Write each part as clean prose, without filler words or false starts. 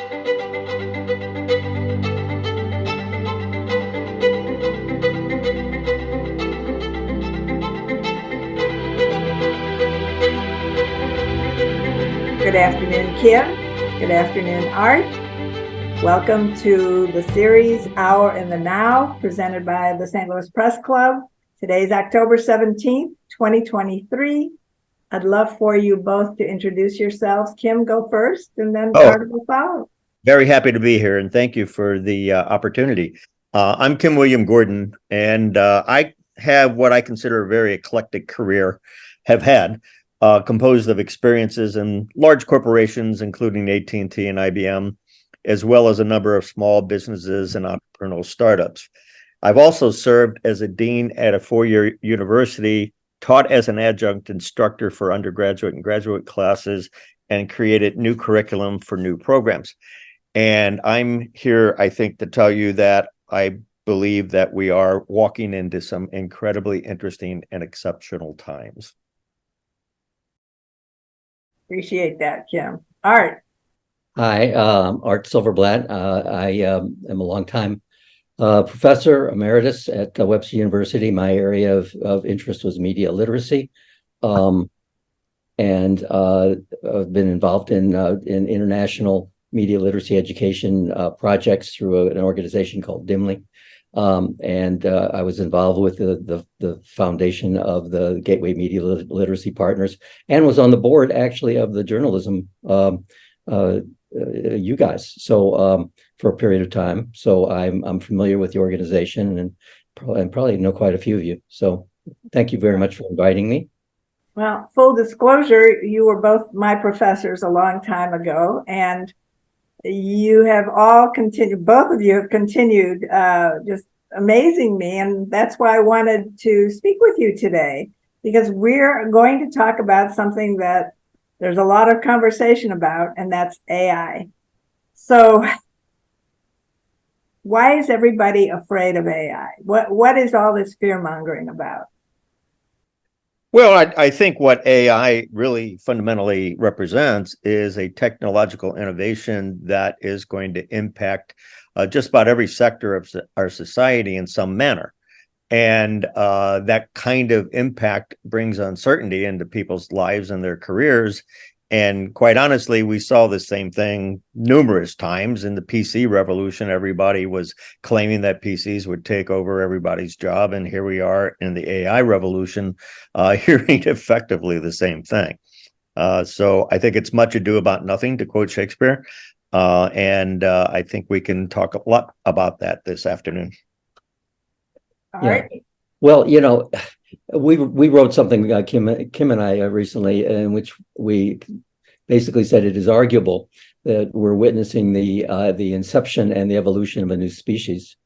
Good afternoon, Kim. Good afternoon, Art. Welcome to the series Hour in the Now, presented by the St. Louis Press Club. Today's October 17th, 2023. I'd love for you both to introduce yourselves. Kim, go first, and then Art will follow. Very happy to be here, and thank you for the opportunity. I'm Kim William Gordon, and I have what I consider a very eclectic career, have had, composed of experiences in large corporations, including AT&T and IBM, as well as a number of small businesses and entrepreneurial startups. I've also served as a dean at a four-year university, taught as an adjunct instructor for undergraduate and graduate classes, and created new curriculum for new programs. And I'm here, I think, to tell you that I believe that we are walking into some incredibly interesting and exceptional times. Appreciate that, Kim. Art. Hi, Art Silverblatt. I am a longtime professor emeritus at Webster University. My area of interest was media literacy, and I've been involved in international media literacy education projects through an organization called DIMLY. And I was involved with the foundation of the Gateway Media Literacy Partners, and was on the board actually of the journalism you guys. So for a period of time. So I'm familiar with the organization and probably know quite a few of you. So thank you very much for inviting me. Well, full disclosure, you were both my professors a long time ago, and you have all continued, both of you have continued just amazing me. And that's why I wanted to speak with you today, because we're going to talk about something that there's a lot of conversation about, and that's AI. So why is everybody afraid of AI? What is all this fear-mongering about? Well, I think what AI really fundamentally represents is a technological innovation that is going to impact just about every sector of our society in some manner. And that kind of impact brings uncertainty into people's lives and their careers. And quite honestly, we saw the same thing numerous times in the PC revolution. Everybody was claiming that PCs would take over everybody's job. And here we are in the AI revolution, hearing effectively the same thing. So I think it's much ado about nothing, to quote Shakespeare. And I think we can talk a lot about that this afternoon. All right. Well, you know, we wrote something, Kim and I, recently, in which we basically said it is arguable that we're witnessing the inception and the evolution of a new species.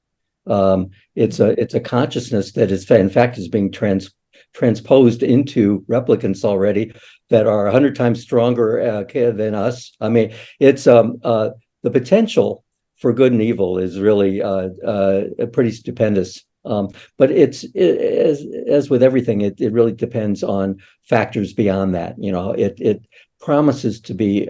It's a consciousness that is, in fact, is being transposed into replicants already that are 100 times stronger than us. I mean, it's the potential for good and evil is really pretty stupendous. But as with everything, it really depends on factors beyond that. You know, it promises to be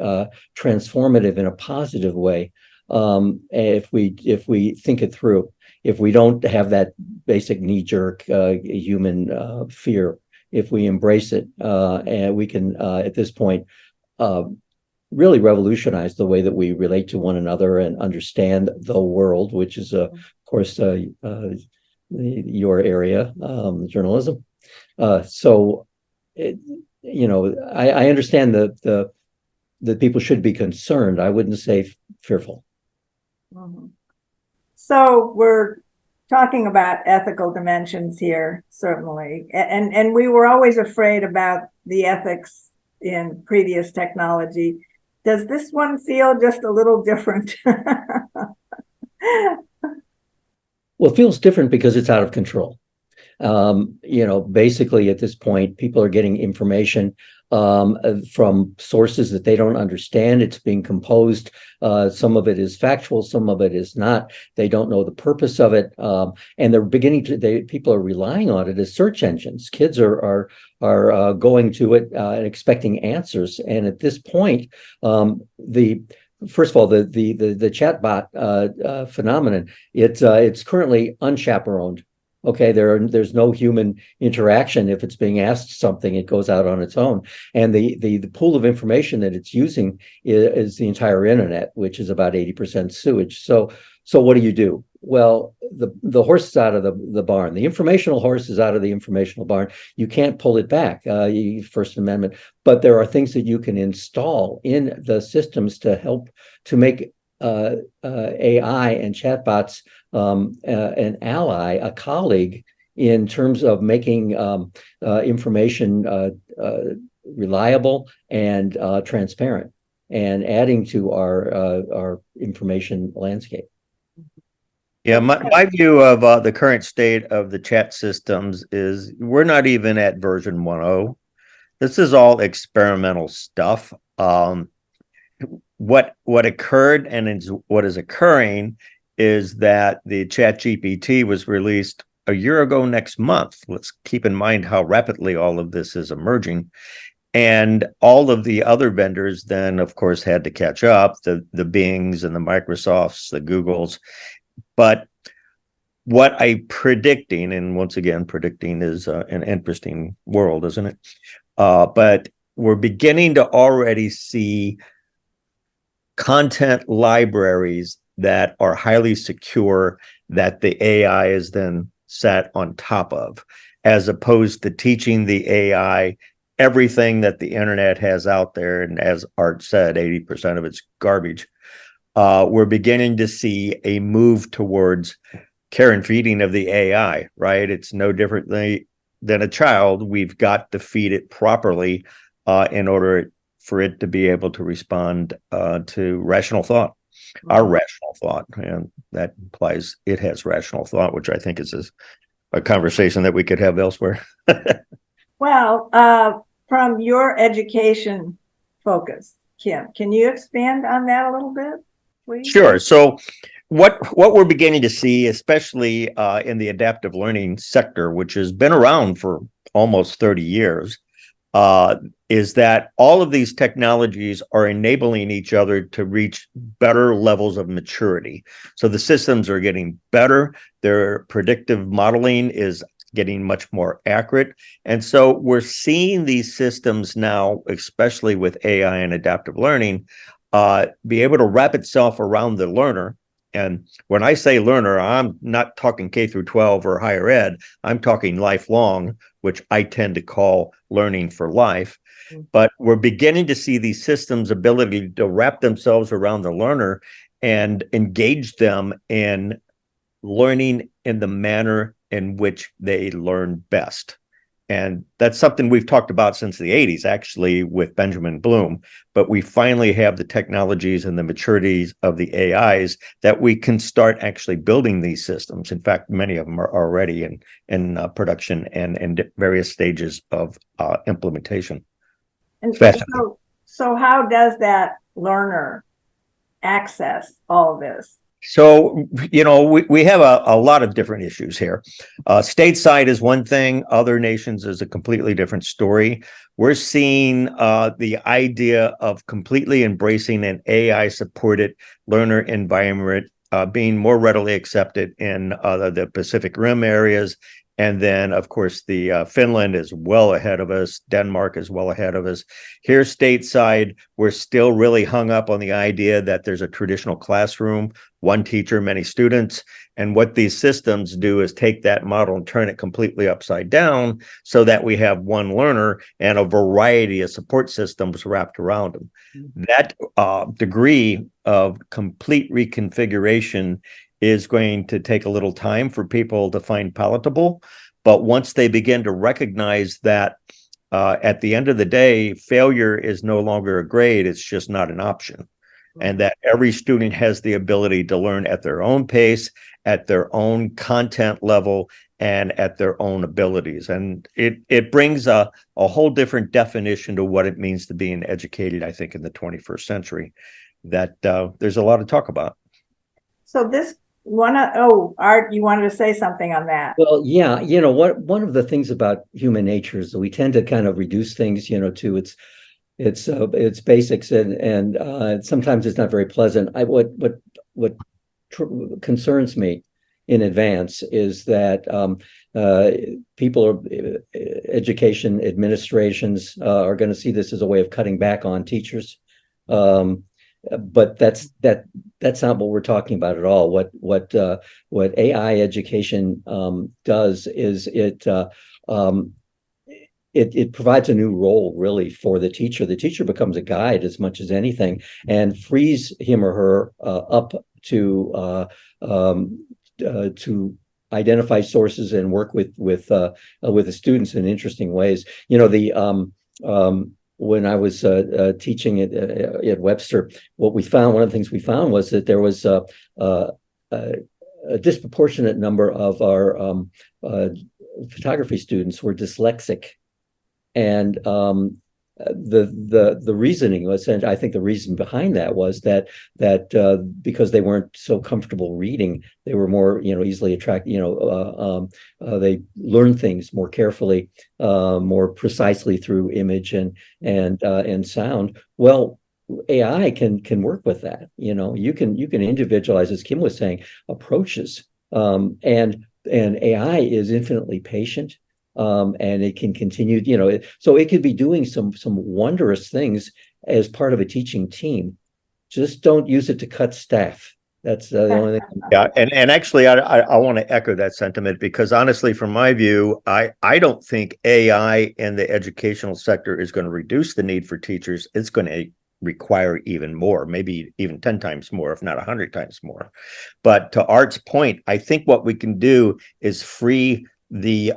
transformative in a positive way if we think it through. If we don't have that basic knee-jerk human fear, if we embrace it, and we can at this point really revolutionize the way that we relate to one another and understand the world, which is of course your area, journalism. So, you know, I understand that people should be concerned. I wouldn't say fearful. Mm-hmm. So we're talking about ethical dimensions here, certainly, and we were always afraid about the ethics in previous technology. Does this one feel just a little different? Well, it feels different because it's out of control. You know, basically at this point, people are getting information from sources that they don't understand. It's being composed. Some of it is factual, some of it is not. They don't know the purpose of it, and they're beginning to. People are relying on it as search engines. Kids are going to it and expecting answers. And at this point, the first of all, the chatbot phenomenon, it's currently unchaperoned. Okay, there's no human interaction. If it's being asked something, it goes out on its own. And the pool of information that it's using is the entire internet, which is about 80% sewage. So what do? Well, the horse is out of the barn. The informational horse is out of the informational barn. You can't pull it back, First Amendment. But there are things that you can install in the systems to help to make AI and chatbots an ally, a colleague, in terms of making information reliable and transparent, and adding to our information landscape. Yeah, my view of the current state of the chat systems is we're not even at version 1.0. This is all experimental stuff. What occurred and what is occurring is that the Chat GPT was released a year ago next month. Let's keep in mind how rapidly all of this is emerging. And all of the other vendors then, of course, had to catch up, the Bings and the Microsofts, the Googles. But what I'm predicting, and once again, predicting is an interesting world, isn't it? But we're beginning to already see content libraries that are highly secure that the AI is then sat on top of, as opposed to teaching the AI everything that the internet has out there. And as Art said, 80% of it's garbage. We're beginning to see a move towards care and feeding of the AI, right? It's no different than a child. We've got to feed it properly in order for it to be able to respond to rational thought, our rational thought. And that implies it has rational thought, which I think is a conversation that we could have elsewhere. Well, from your education focus, Kim, can you expand on that a little bit, please? Sure. So what we're beginning to see, especially in the adaptive learning sector, which has been around for almost 30 years, is that all of these technologies are enabling each other to reach better levels of maturity. So the systems are getting better. Their predictive modeling is getting much more accurate. And so we're seeing these systems now, especially with AI and adaptive learning, be able to wrap itself around the learner. And when I say learner, I'm not talking K through 12 or higher ed. I'm talking lifelong, which I tend to call learning for life. But we're beginning to see these systems' ability to wrap themselves around the learner and engage them in learning in the manner in which they learn best. And that's something we've talked about since the 80s, actually, with Benjamin Bloom. But we finally have the technologies and the maturities of the AIs that we can start actually building these systems. In fact, many of them are already in production and in various stages of implementation. And so how does that learner access all of this? So, we have a lot of different issues here. Stateside is one thing. Other nations is a completely different story. We're seeing the idea of completely embracing an AI-supported learner environment being more readily accepted in the Pacific Rim areas. And then, of course, the Finland is well ahead of us. Denmark is well ahead of us. Here, stateside, we're still really hung up on the idea that there's a traditional classroom, one teacher, many students. And what these systems do is take that model and turn it completely upside down so that we have one learner and a variety of support systems wrapped around them. That degree of complete reconfiguration is going to take a little time for people to find palatable. But once they begin to recognize that at the end of the day, failure is no longer a grade, it's just not an option. And that every student has the ability to learn at their own pace, at their own content level, and at their own abilities. And it brings a whole different definition to what it means to be an educated, I think, in the 21st century, that there's a lot to talk about. So this Art, you wanted to say something on that? Well, yeah, one of the things about human nature is that we tend to kind of reduce things, to its It's basics, and sometimes it's not very pleasant. What concerns me in advance is that education administrations are going to see this as a way of cutting back on teachers. But that's not what we're talking about at all. What AI education does is it provides a new role really for the teacher. The teacher becomes a guide as much as anything, and frees him or her up to identify sources and work with the students in interesting ways. When I was teaching at Webster, one of the things we found was that there was a disproportionate number of our photography students were dyslexic. And the reasoning was, and I think the reason behind that was that because they weren't so comfortable reading, they were more easily attracted. They learn things more carefully, more precisely through image and sound. Well, AI can work with that. You can individualize, as Kim was saying, approaches, and AI is infinitely patient. And it can continue, so it could be doing some wondrous things as part of a teaching team. Just don't use it to cut staff. That's the only thing. Yeah, and actually, I want to echo that sentiment, because honestly, from my view, I don't think AI in the educational sector is going to reduce the need for teachers. It's going to require even more, maybe even 10 times more, if not 100 times more. But to Art's point, I think what we can do is free the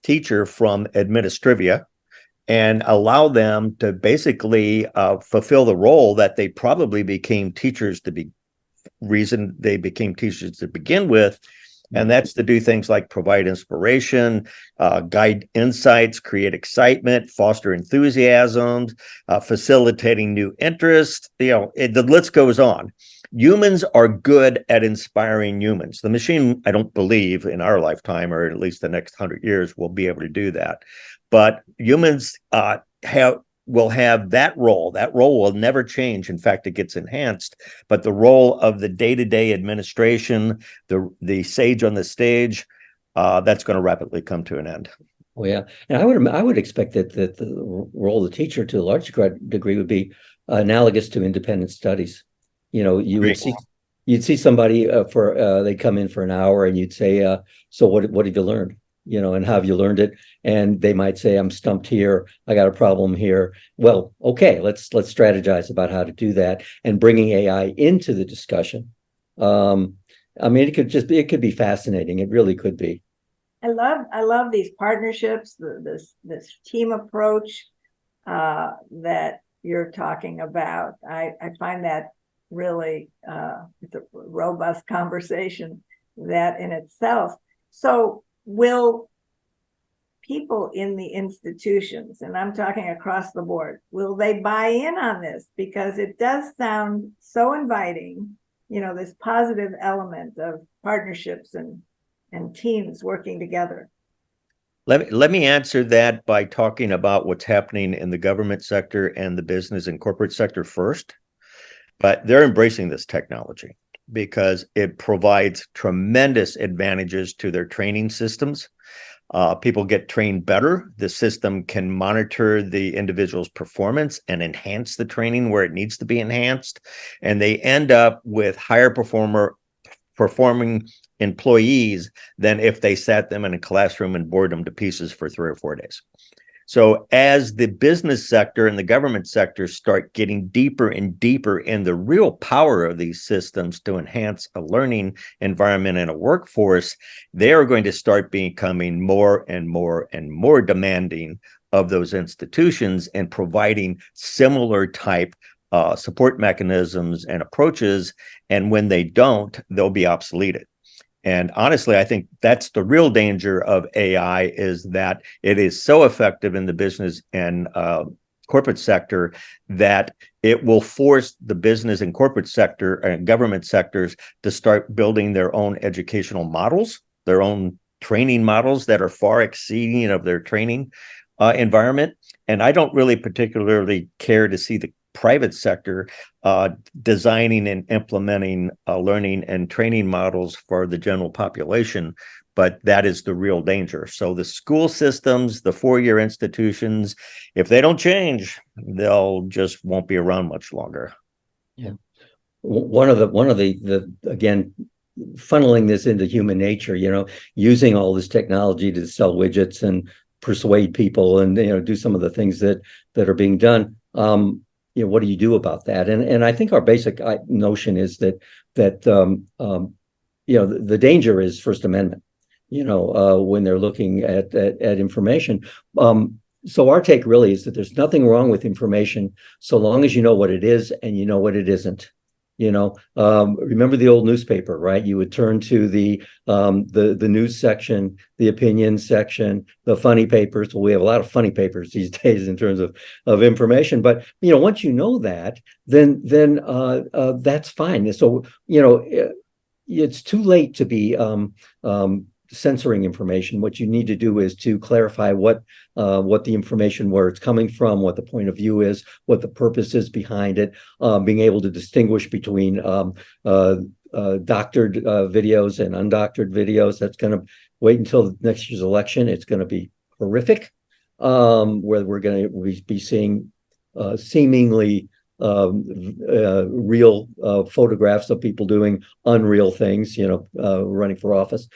teacher from administrivia and allow them to basically fulfill the role that they probably became teachers to begin with. And that's to do things like provide inspiration, guide insights, create excitement, foster enthusiasm, facilitating new interests. The list goes on. Humans are good at inspiring humans. The machine, I don't believe in our lifetime, or at least the next 100 years, will be able to do that. But humans will have that role. That role will never change. In fact, it gets enhanced. But the role of the day-to-day administration, the sage on the stage, that's going to rapidly come to an end. Oh yeah, and I would expect that the role of the teacher, to a large degree, would be analogous to independent studies. You'd see somebody they'd come in for an hour, and you'd say, so what have you learned? And how have you learned it? And they might say, I'm stumped here. I got a problem here. Well, okay, let's strategize about how to do that, and bringing AI into the discussion. It could be fascinating. It really could be. I love these partnerships, this team approach that you're talking about. I find that really it's a robust conversation that in itself. So will people in the institutions, and I'm talking across the board, will they buy in on this? Because it does sound so inviting, this positive element of partnerships and teams working together. Let me answer that by talking about what's happening in the government sector and the business and corporate sector first. But they're embracing this technology because it provides tremendous advantages to their training systems. People get trained better. The system can monitor the individual's performance and enhance the training where it needs to be enhanced. And they end up with higher performing employees than if they sat them in a classroom and bored them to pieces for 3 or 4 days. So as the business sector and the government sector start getting deeper and deeper in the real power of these systems to enhance a learning environment and a workforce, they are going to start becoming more and more and more demanding of those institutions and providing similar type support mechanisms and approaches. And when they don't, they'll be obsoleted. And honestly, I think that's the real danger of AI, is that it is so effective in the business and corporate sector that it will force the business and corporate sector and government sectors to start building their own educational models, their own training models that are far exceeding of their training environment. And I don't really particularly care to see the private sector designing and implementing learning and training models for the general population, but that is the real danger. So the school systems, the four-year institutions, if they don't change, they'll just won't be around much longer. Yeah. One of the again, funneling this into human nature, using all this technology to sell widgets and persuade people and, do some of the things that are being done. What do you do about that? And I think our basic notion is that the danger is First Amendment, when they're looking at information. So our take really is that there's nothing wrong with information so long as you know what it is and you know what it isn't. Remember the old newspaper, right? You would turn to the news section, the opinion section, the funny papers. Well, we have a lot of funny papers these days in terms of information. But once you know that, then that's fine. So it's too late to be censoring information. What you need to do is to clarify what the information, where it's coming from, what the point of view is, what the purpose is behind it, being able to distinguish between doctored videos and undoctored videos. That's going to wait until next year's election. It's going to be horrific, where we're going to be seeing seemingly real photographs of people doing unreal things, running for office.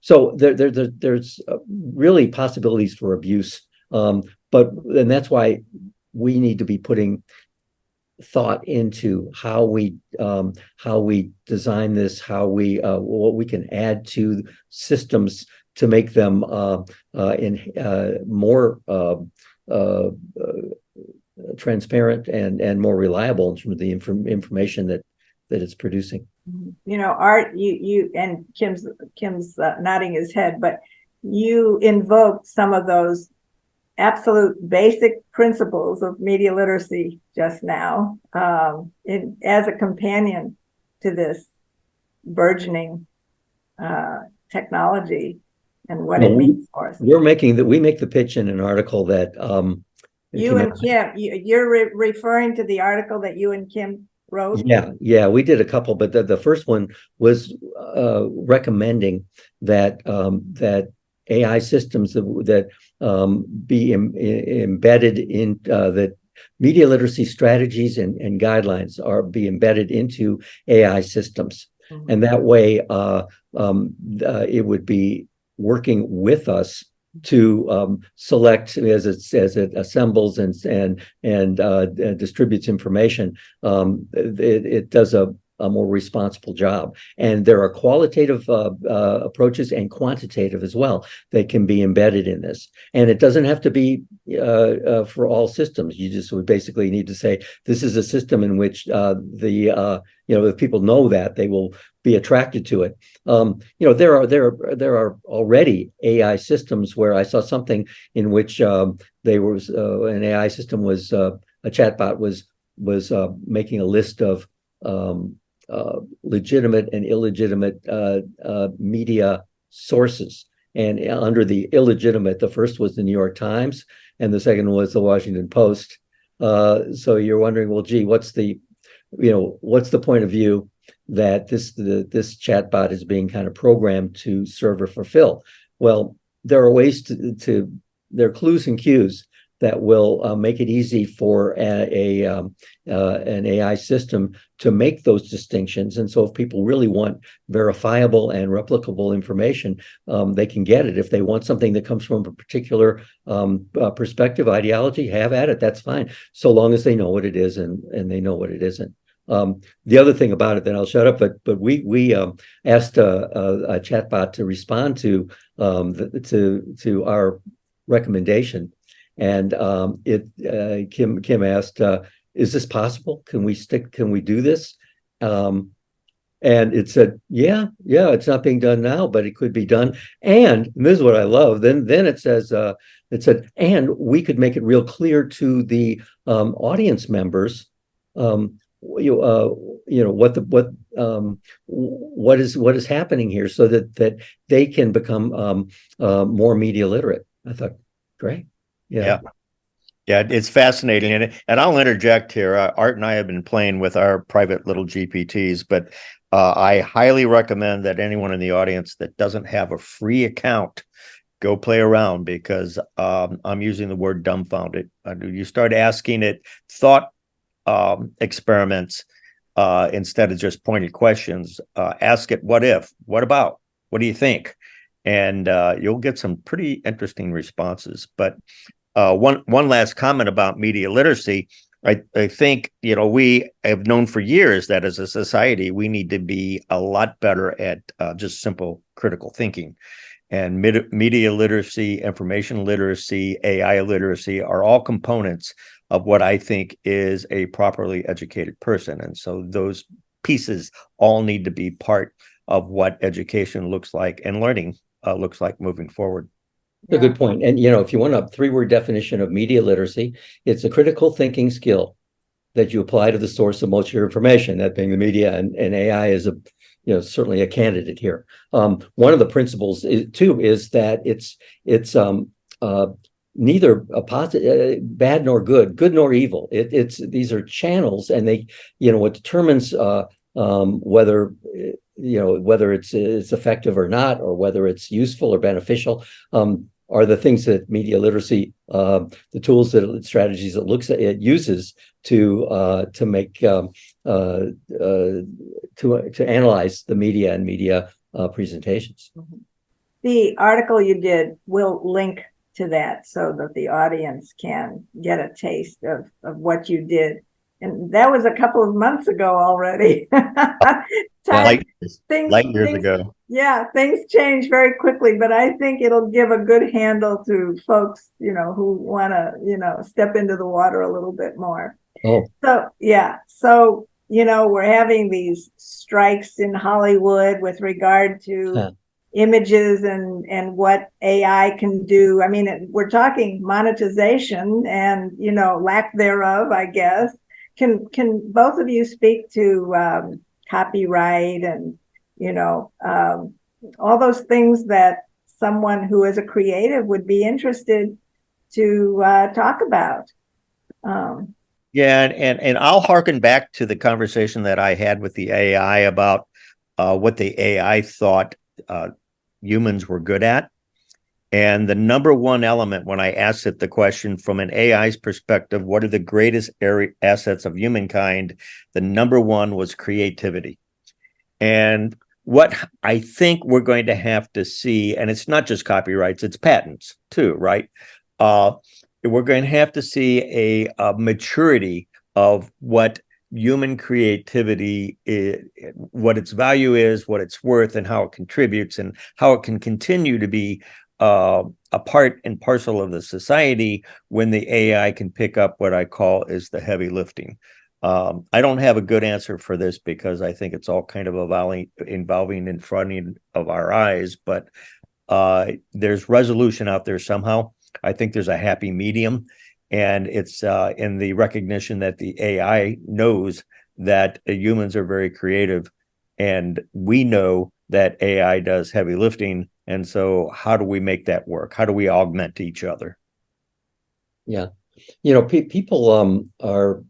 So there's really possibilities for abuse. And that's why we need to be putting thought into how we design this, what we can add to systems to make them more transparent and more reliable in terms of the information that it's producing. Art, you and Kim's nodding his head, but you invoked some of those absolute basic principles of media literacy just now, as a companion to this burgeoning technology and what it means for us. We make the pitch in an article that you and Kim, you're referring to the article that you and Kim wrote? Yeah, we did a couple, but the first one was recommending that AI systems that be embedded in that media literacy strategies and guidelines be embedded into AI systems, and that way it would be working with us to select as it assembles and distributes information. It does a more responsible job, and there are qualitative approaches and quantitative as well that can be embedded in this. And it doesn't have to be for all systems. You just would basically need to say this is a system in which if people know that, they will be attracted to it. There are already AI systems where I saw something in which an AI system was a chatbot was making a list of legitimate and illegitimate media sources. And under the illegitimate, the first was the New York Times, and the second was the Washington Post. So you're wondering, well, gee, what's the point of view that this chatbot is being kind of programmed to serve or fulfill? Well, there are ways there are clues and cues that will make it easy for an AI system to make those distinctions. And so if people really want verifiable and replicable information, they can get it. If they want something that comes from a particular perspective, ideology, have at it. That's fine, so long as they know what it is and they know what it isn't. The other thing about it, then I'll shut up, but we asked a chatbot to respond to our recommendation. And Kim asked, is this possible? Can we do this? And it said, yeah, it's not being done now, but it could be done. And this is what I love. Then it says, and we could make it real clear to the audience members, what is happening here, so that they can become more media literate. I thought, great. Yeah. Yeah, it's fascinating. And I'll interject here. Art and I have been playing with our private little GPTs, but I highly recommend that anyone in the audience that doesn't have a free account go play around, because I'm using the word dumbfounded. You start asking it thought experiments instead of just pointed questions. Ask it, what if, what about, what do you think? And you'll get some pretty interesting responses. But one last comment about media literacy. I think, we have known for years that as a society, we need to be a lot better at just simple critical thinking. And media literacy, information literacy, AI literacy are all components of what I think is a properly educated person. And so those pieces all need to be part of what education looks like and learning looks like moving forward. A good point. And, if you want a 3-word definition of media literacy, it's a critical thinking skill that you apply to the source of most of your information, that being the media, and AI is certainly a candidate here. One of the principles is that it's neither a positive, bad nor good nor evil. These are channels, and they, what determines whether it's effective or not, or whether it's useful or beneficial, are the things that media literacy, the tools, strategies it uses to make to analyze the media and media presentations. The article you did will link to that so that the audience can get a taste of what you did. And that was a couple of months ago already. Light years ago. Yeah, things change very quickly, but I think it'll give a good handle to folks, who want to, step into the water a little bit more. Oh. So, yeah. So, we're having these strikes in Hollywood with regard to images and what AI can do. I mean, we're talking monetization and, lack thereof, I guess. Can both of you speak to copyright and, all those things that someone who is a creative would be interested to talk about? Yeah, and I'll harken back to the conversation that I had with the AI about what the AI thought humans were good at. And the number one element, when I asked it the question from an AI's perspective, what are the greatest assets of humankind? The number one was creativity. And what I think we're going to have to see, and it's not just copyrights, it's patents too, right? We're going to have to see a maturity of what human creativity is, what its value is, what it's worth, and how it contributes, and how it can continue to be a part and parcel of the society when the AI can pick up what I call is the heavy lifting. I don't have a good answer for this because I think it's all kind of involving in front of our eyes, but there's resolution out there somehow. I think there's a happy medium, and it's in the recognition that the AI knows that humans are very creative, and we know that AI does heavy lifting. And so how do we make that work? How do we augment each other? Yeah. People are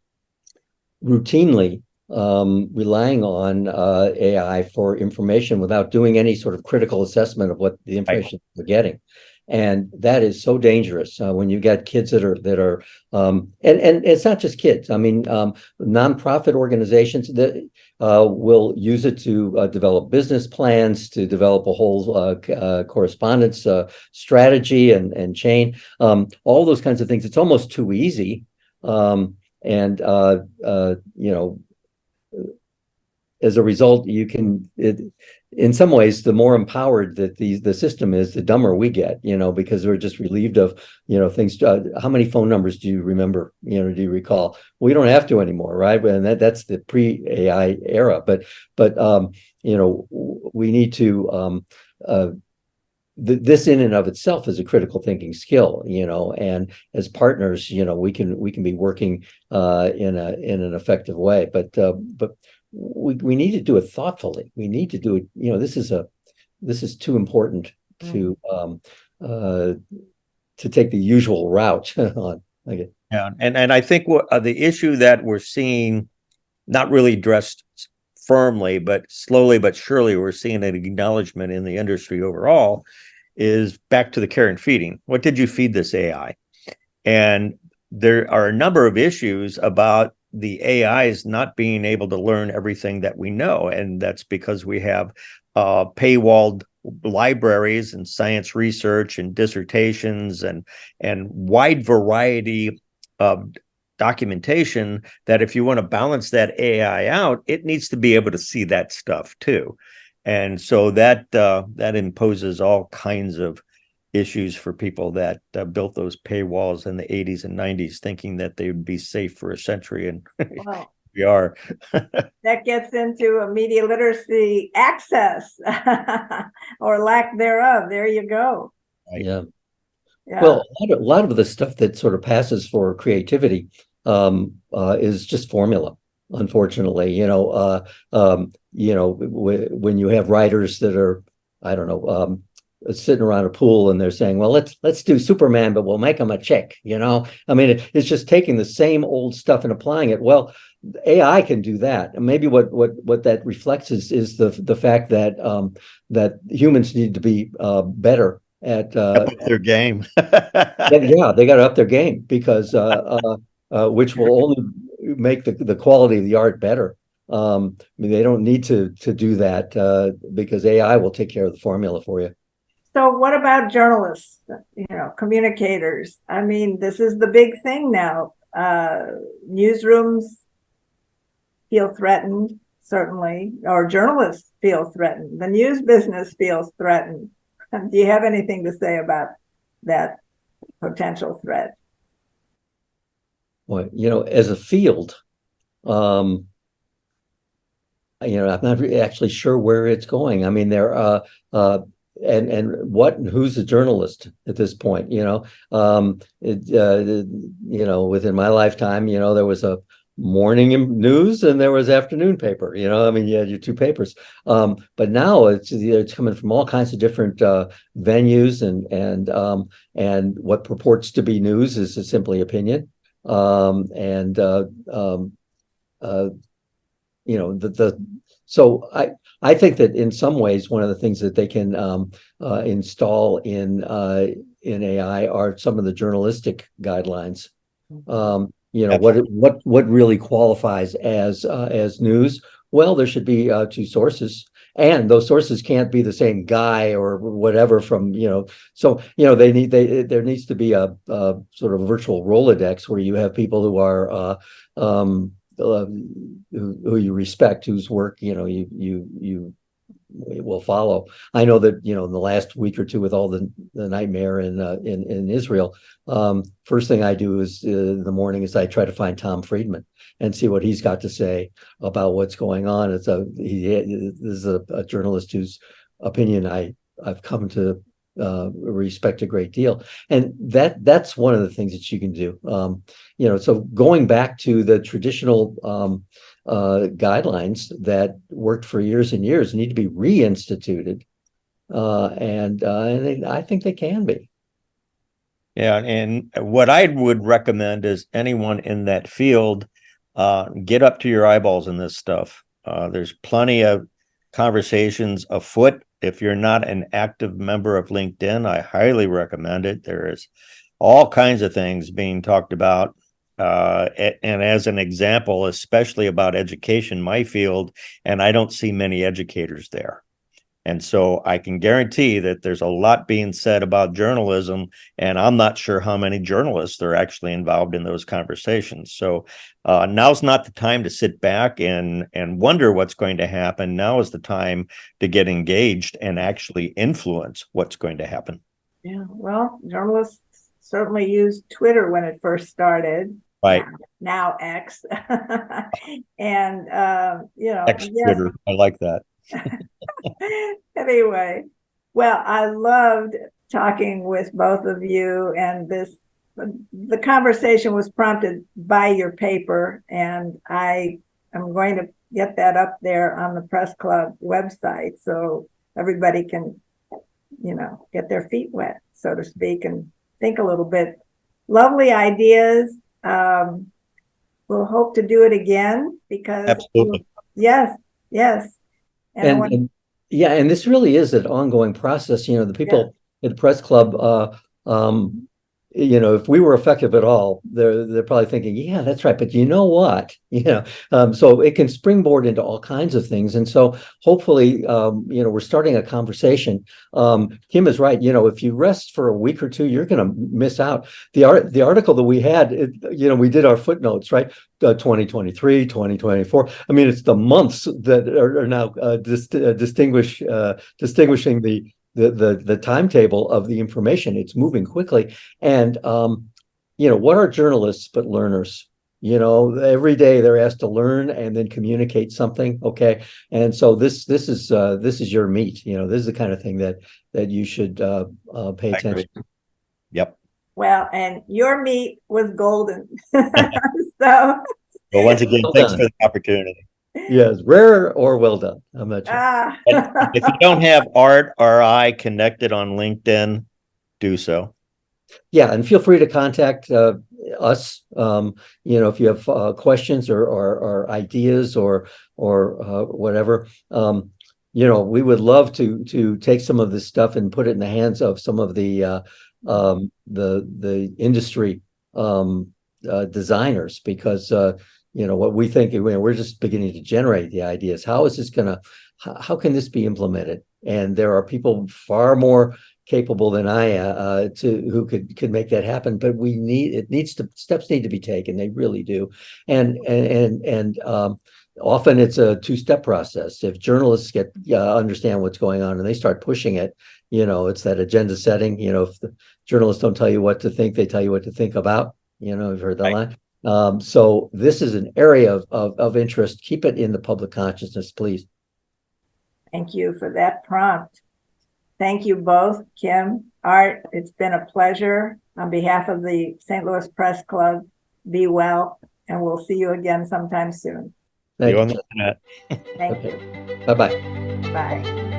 routinely relying on AI for information without doing any sort of critical assessment of what the information they're getting. And that is so dangerous when you get kids that are and it's not just kids. I mean, nonprofit organizations that will use it to develop business plans, to develop a whole correspondence strategy and chain, all those kinds of things. It's almost too easy. As a result, in some ways, the more empowered that the system is, the dumber we get, because we're just relieved of, things. How many phone numbers do you remember? Do you recall? We don't have to anymore, right? And that's the pre-AI era. But we need to. This in and of itself is a critical thinking skill, and as partners, we can be working in an effective way. But we need to do it thoughtfully. We need to do it. This is too important to to take the usual route on. Okay. Yeah, and I think what the issue that we're seeing, not really addressed firmly, but slowly but surely, we're seeing an acknowledgement in the industry overall, is back to the care and feeding. What did you feed this AI? And there are a number of issues about the AIs not being able to learn everything that we know. And that's because we have paywalled libraries and science research and dissertations and wide variety of documentation that if you want to balance that AI out, it needs to be able to see that stuff too. And so that imposes all kinds of issues for people that built those paywalls in the 80s and 90s, thinking that they would be safe for a century, and Well, we are. that gets into a media literacy access or lack thereof. There you go. Right. Yeah. Yeah. Well, a lot of the stuff that sort of passes for creativity is just formula, unfortunately. When you have writers that are, I don't know, sitting around a pool and they're saying, well, let's do Superman, but we'll make him a chick. I mean, it's just taking the same old stuff and applying it. Well, AI can do that. And maybe what that reflects is the fact that that humans need to be better at Up their game. yeah, they got to up their game, because which will only make the quality of the art better. I mean, they don't need to do that because AI will take care of the formula for you. So what about journalists, communicators? I mean, this is the big thing now. Newsrooms feel threatened, certainly, or journalists feel threatened. The news business feels threatened. Do you have anything to say about that potential threat? Well, as a field, I'm not really actually sure where it's going. I mean, there and who's a journalist at this point? Within my lifetime, there was a morning news and there was afternoon paper. I mean, you had your two papers. But now it's coming from all kinds of different venues, and what purports to be news is simply opinion. So I think that in some ways, one of the things that they can install in AI are some of the journalistic guidelines. What really qualifies as news? Well, there should be two sources, and those sources can't be the same guy or whatever from. So there needs to be a sort of virtual Rolodex where you have people who are who you respect, whose work you will follow. I know that in the last week or two, with all the nightmare in Israel, first thing I do is in the morning is I try to find Tom Friedman and see what he's got to say about what's going on. This is a journalist whose opinion I've come to respect a great deal, and that's one of the things that you can do. So going back to the traditional guidelines that worked for years and years need to be reinstituted, and I think they can be. Yeah, and what I would recommend is anyone in that field get up to your eyeballs in this stuff. There's plenty of conversations afoot. If you're not an active member of LinkedIn, I highly recommend it. There is all kinds of things being talked about. And as an example, especially about education, my field, and I don't see many educators there. And so I can guarantee that there's a lot being said about journalism, and I'm not sure how many journalists are actually involved in those conversations. So now's not the time to sit back and wonder what's going to happen. Now is the time to get engaged and actually influence what's going to happen. Yeah, well, journalists certainly used Twitter when it first started. Right. Now X. And, X Twitter. I like that. Anyway, well, I loved talking with both of you, and the conversation was prompted by your paper, and I am going to get that up there on the Press Club website so everybody can, get their feet wet, so to speak, and think a little bit. Lovely ideas. We'll hope to do it again because Absolutely. yes, yes. And I want, And yeah, and this really is an ongoing process. You know, the people at the press club, you know, if we were effective at all, they're probably thinking, yeah, that's right. But you know what? You know, so it can springboard into all kinds of things. And so hopefully, you know, we're starting a conversation. Kim is right. You know, if you rest for a week or two, you're going to miss out. The article that we had, you know, we did our footnotes, right? 2023, 2024. I mean, it's the months that are now distinguishing the timetable of the information. It's moving quickly. And you know, what are journalists but learners? You know, every day they're asked to learn and then communicate something. Okay. And so this is your meat. You know, this is the kind of thing that you should pay attention to. Yep. well, and your meat was golden. So Well, once again, Well thanks done. for the opportunity. Yes, rare or well done. I'm not sure. And if you don't have Art or I connected on LinkedIn, do so. Yeah, and feel free to contact us. You know, if you have questions or ideas or whatever. You know, we would love to take some of this stuff and put it in the hands of some of the industry designers, because you know what we think, we're just beginning to generate the ideas. How is this gonna? How can this be implemented? And there are people far more capable than I who could make that happen. But steps need to be taken. They really do. And often it's a two-step process. If journalists understand what's going on and they start pushing it, you know, it's that agenda setting. You know, if the journalists don't tell you what to think, they tell you what to think about. You know, I've heard that line. So this is an area of interest. Keep it in the public consciousness, please. Thank you for that prompt. Thank you both, Kim, Art. It's been a pleasure. On behalf of the St. Louis Press Club, be well, and we'll see you again sometime soon. Thank You on you. the internet. Thank Okay. you. Bye-bye. Bye.